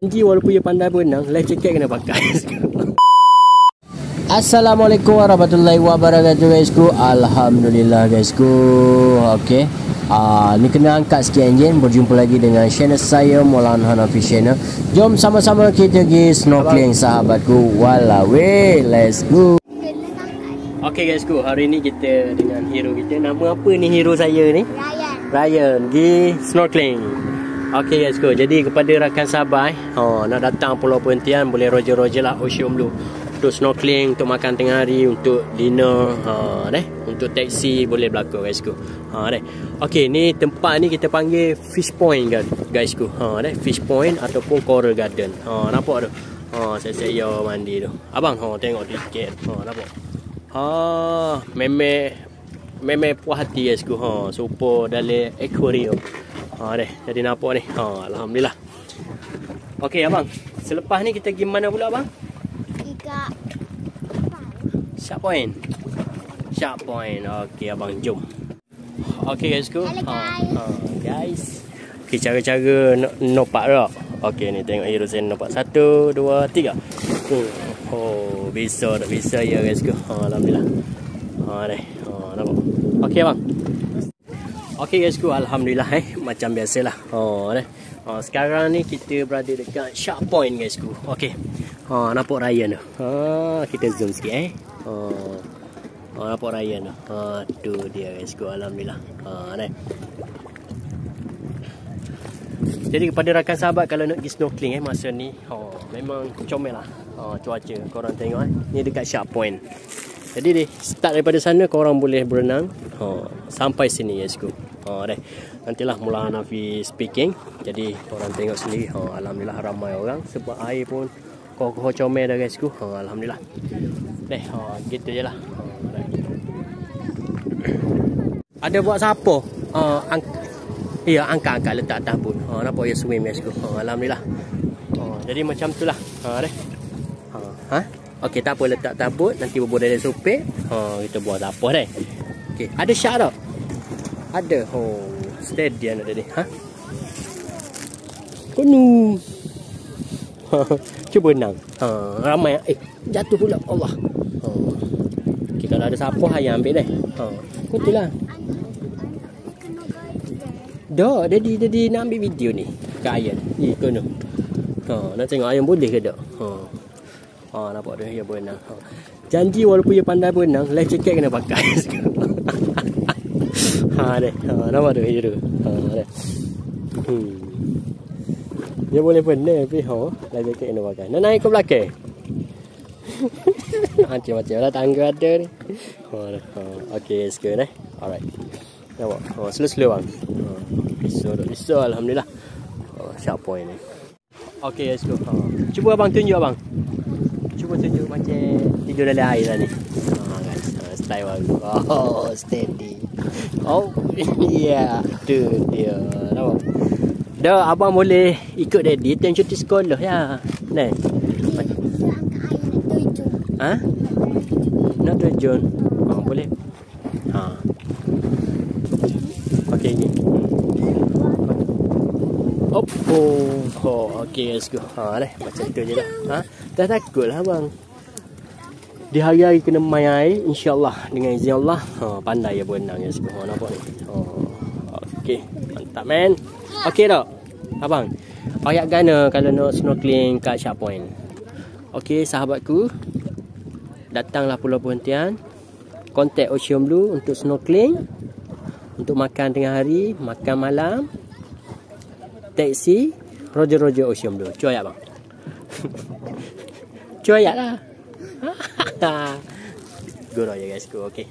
Nanti walaupun dia pandai berenang, life jacket kena pakai. Assalamualaikum warahmatullahi wabarakatuh guysku. Alhamdulillah guysku. Okey. Ni kena angkat sikit enjin. Berjumpa lagi dengan channel saya Maulana Hanafi Channel. Jom sama-sama kita pergi snorkeling sahabatku. Walawe, let's go. Okey guysku, hari ni kita dengan hero kita. Nama apa ni hero saya ni? Ryan. Pergi snorkeling. Okey guysku, jadi kepada rakan sahabat nak datang Pulau Perhentian, boleh roger-roger lah Ocean Blue untuk snorkeling, untuk makan tengah hari, untuk dinner, untuk taksi boleh berlaku guysku. Okey, ni tempat ni kita panggil Fish Point guysku. Fish Point ataupun Coral Garden. Nampak tu? Saya mandi tu. Abang tengok tiket. Nampak? Memang puas hati guysku. Super dalam aquarium. Jadi nampak ni. Alhamdulillah. Okey abang, selepas ni kita pergi mana pula abang? Shark Point. Okey abang, jom. Okey guysku. Guys. Okey, cara-cara nopak rock. Okey ni tengok hero saya nopak. 1 2 3. Bisa tak bisa ya guysku. Alhamdulillah. Nampak. Okey abang. Okey guysku, alhamdulillah macam biasalah. Sekarang ni kita berada dekat Shark Point guysku. Okey. Nampak Ryan tu. Kita zoom sikit nampak Ryan tu. Tu dia guysku, alhamdulillah. Jadi kepada rakan sahabat kalau nak pergi snorkeling masa ni memang comel lah cuaca. Korang tengok ni dekat Shark Point. Jadi deh, start daripada sana korang boleh berenang sampai sini guysku. Nantilah mula Hanafi speaking. Jadi korang tengok sendiri. Alhamdulillah ramai orang sebab air pun kokoh comel dah guysku. Alhamdulillah. Gitu je lah. Ada buat siapa? Angkat letak atas pun. Nampak dia swim guysku. Alhamdulillah. Jadi macam tu lah. Okey, tak apa, letak tabut. Nanti bubur dari supir. Kita buat apa deh. Okey, ada shark tak? Ada. Steady anak tadi. Kunu. Cuba renang. Ramai. Jatuh pula. Allah. Okey, kalau ada siapa, ayah ambil deh. Itulah. Dah, jadi nak ambil video ni. Kat ayah. Kunu. Nak tengok ayah boleh ke tak? Nampak dia berenang. Janji walaupun dia pandai berenang, life jacket kena pakai. Nampak tu hero. Dia boleh berenang tapi life jacket kena pakai. Nak naik ke belakang? Macam-macam lah tangga ada ni. Okey, sekarang alright. Nampak? Slow-slow bang. Bisa alhamdulillah. Shark Point ni. Okey, let's go. Cuba abang tunjuk abang. Cuba tunjuk macam tidur dalam air lah ni. Guys, style baru. Steady. Tu dia. Nampak? Dah, abang boleh ikut daddy time cuti sekolah ya. Ni. Nak terjun. Boleh. Okey ni. Okey let's go. Macam tu je lah. Dah takut lah bang. Di hari-hari kena main air, insyaAllah dengan izin Allah. Pandai ya berenang ya semua. Nampak ni. Okey, mantap man. Okey tak abang? Ayat gana kalau nak snorkeling kat Shark Point. Okey sahabatku, datanglah Pulau Perhentian, kontak Ocean Blue untuk snorkeling, untuk makan tengah hari, makan malam, taksi, roger-roger Ocean Blue. Cuai abang. Cuai lah. Gurau je guys. Okey.